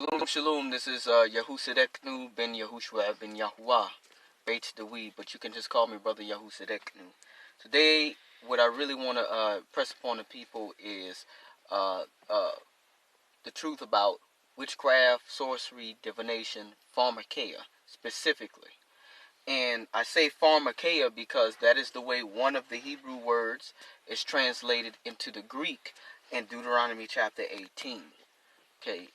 Shalom, shalom. This is Yahutsadeqnu Beyt Dawid, but you can just call me Brother Yahutsadeqnu. Today, what I really want to press upon the people is uh, uh, the truth about witchcraft, sorcery, divination, pharmakeia specifically. And I say pharmakeia because that is the way one of the Hebrew words is translated into the Greek in Deuteronomy chapter 18. Okay,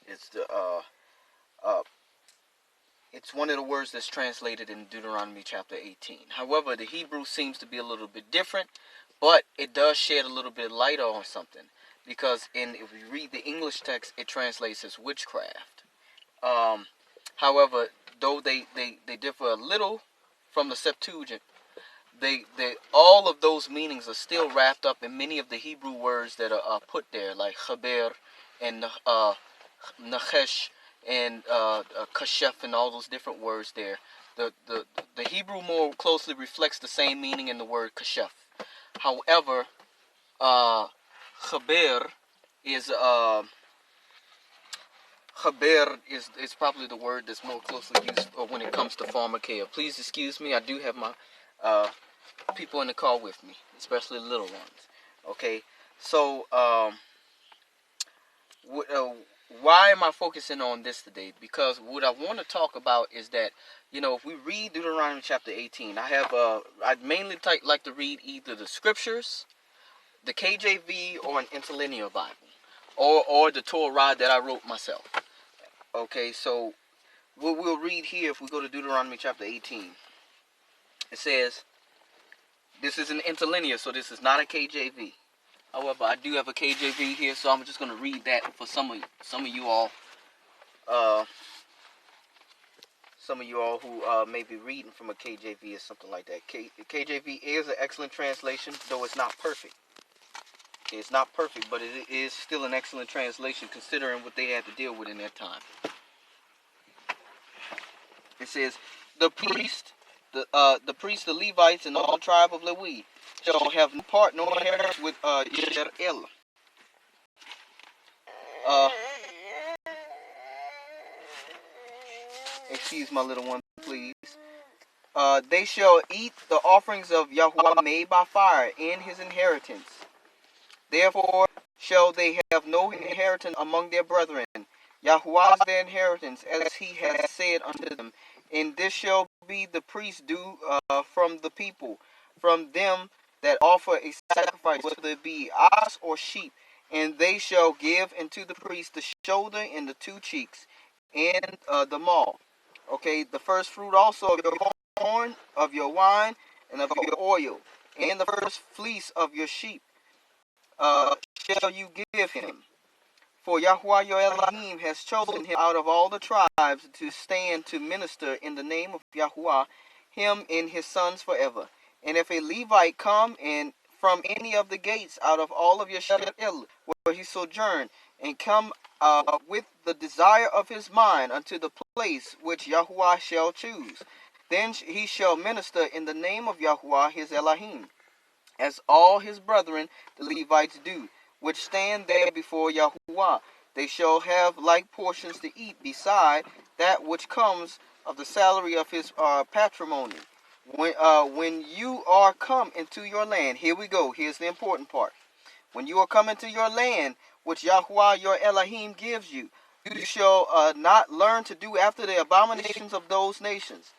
it's one of the words that's translated in Deuteronomy chapter 18. However, the Hebrew seems to be a little bit different, but it does shed a little bit light on something. Because if we read the English text, it translates as witchcraft. However, though they differ a little from the Septuagint, they all of those meanings are still wrapped up in many of the Hebrew words that are put there, like chaber and nachesh and kashef and all those different words there. The Hebrew more closely reflects the same meaning in the word kashef. However, chaber is probably the word that's more closely used when it comes to pharmakeia. Please excuse me. I do have my people in the car with me, especially the little ones. Okay, so why am I focusing on this today? Because what I want to talk about is that, if we read Deuteronomy chapter 18, I'd mainly like to read either the scriptures, the KJV, or an interlinear Bible, or the Torah that I wrote myself. Okay, so what we'll read here, if we go to Deuteronomy chapter 18, it says, this is an interlinear, so this is not a KJV. However, I do have a KJV here, so I'm just going to read that for some of you all. Some of you all who may be reading from a KJV or something like that. KJV is an excellent translation, though it's not perfect. It's not perfect, but it is still an excellent translation considering what they had to deal with in that time. It says, the priest, the Levites, and all tribe of Lewi shall have no part nor inheritance with Yisrael. Excuse my little one, please. They shall eat the offerings of Yahuwah made by fire in his inheritance. Therefore shall they have no inheritance among their brethren. Yahuwah is their inheritance, as he has said unto them. And this shall be the priest's due from the people, from them that offer a sacrifice, whether it be ox or sheep. And they shall give unto the priest the shoulder and the two cheeks, and the maw. Okay, the first fruit also of your corn, of your wine, and of your oil, and the first fleece of your sheep shall you give him. For Yahuwah your Elohim has chosen him out of all the tribes to stand to minister in the name of Yahuwah, him and his sons forever. And if a Levite come in from any of the gates out of all of your Yisrael, where he sojourn, and come with the desire of his mind unto the place which Yahuwah shall choose, then he shall minister in the name of Yahuwah his Elohim, as all his brethren the Levites do, which stand there before Yahuwah. They shall have like portions to eat beside that which comes of the salary of his patrimony. When you are come into your land, here we go, here's the important part. When you are come into your land, which Yahuwah your Elohim gives you, you shall not learn to do after the abominations of those nations.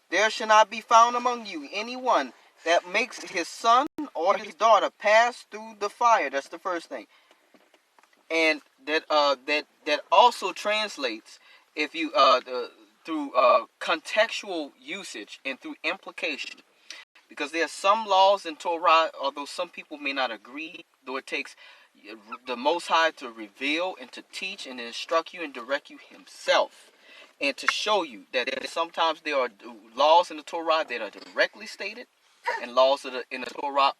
There shall not be found among you anyone that makes his son or his daughter pass through the fire. That's the first thing. And that also translates, if you through contextual usage and through implication, because there are some laws in Torah, although some people may not agree, though it takes the Most High to reveal and to teach and instruct you and direct you himself, and to show you that sometimes there are laws in the Torah that are directly stated, and laws that are in the Torah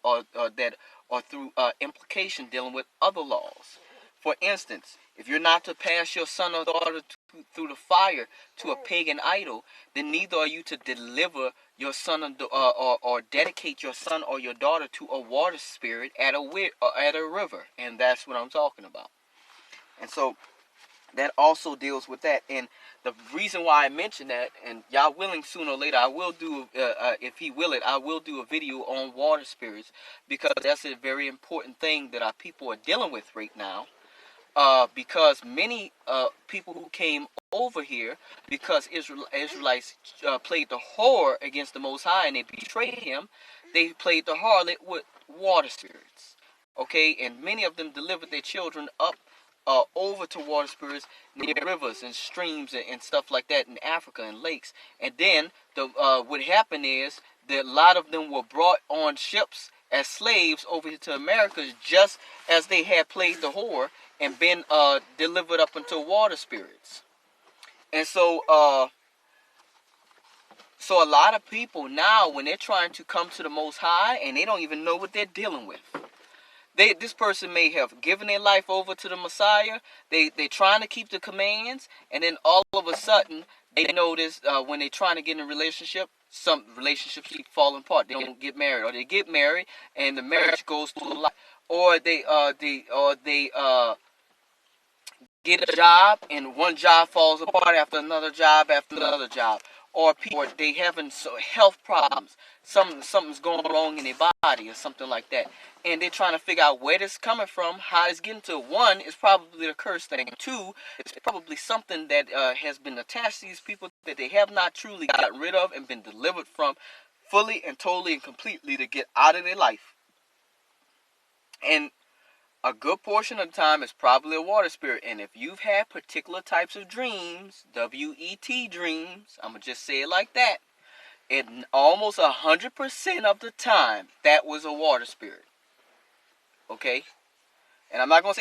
that are through implication dealing with other laws. For instance, if you're not to pass your son or daughter through the fire to a pagan idol, then neither are you to deliver your son or dedicate your son or your daughter to a water spirit at a river. And that's what I'm talking about. And so that also deals with that. And the reason why I mention that, and y'all willing, sooner or later, I will do, if he will it, I will do a video on water spirits, because that's a very important thing that our people are dealing with right now. Because many people who came over here, because Israelites played the whore against the Most High and they betrayed him, they played the harlot with water spirits. Okay, and many of them delivered their children up over to water spirits near rivers and streams and stuff like that in Africa and lakes. And then what happened is that a lot of them were brought on ships as slaves over here to America, just as they had played the whore and been delivered up into water spirits. And so a lot of people now, when they're trying to come to the Most High, and they don't even know what they're dealing with. This person may have given their life over to the Messiah. They're trying to keep the commands, and then all of a sudden they notice when they're trying to get in a relationship, some relationships keep falling apart. They don't get married, or they get married and the marriage goes to a lot, or they get a job and one job falls apart after another job after another job. Or people, they having health problems. Something's going wrong in their body or something like that. And they're trying to figure out where this is coming from, how it's getting to. One, it's probably the curse thing. Two, it's probably something that has been attached to these people that they have not truly gotten rid of and been delivered from fully and totally and completely to get out of their life. And a good portion of the time is probably a water spirit. And if you've had particular types of dreams, W-E-T dreams, I'm going to just say it like that, it almost 100% of the time, that was a water spirit. Okay? And I'm not going to say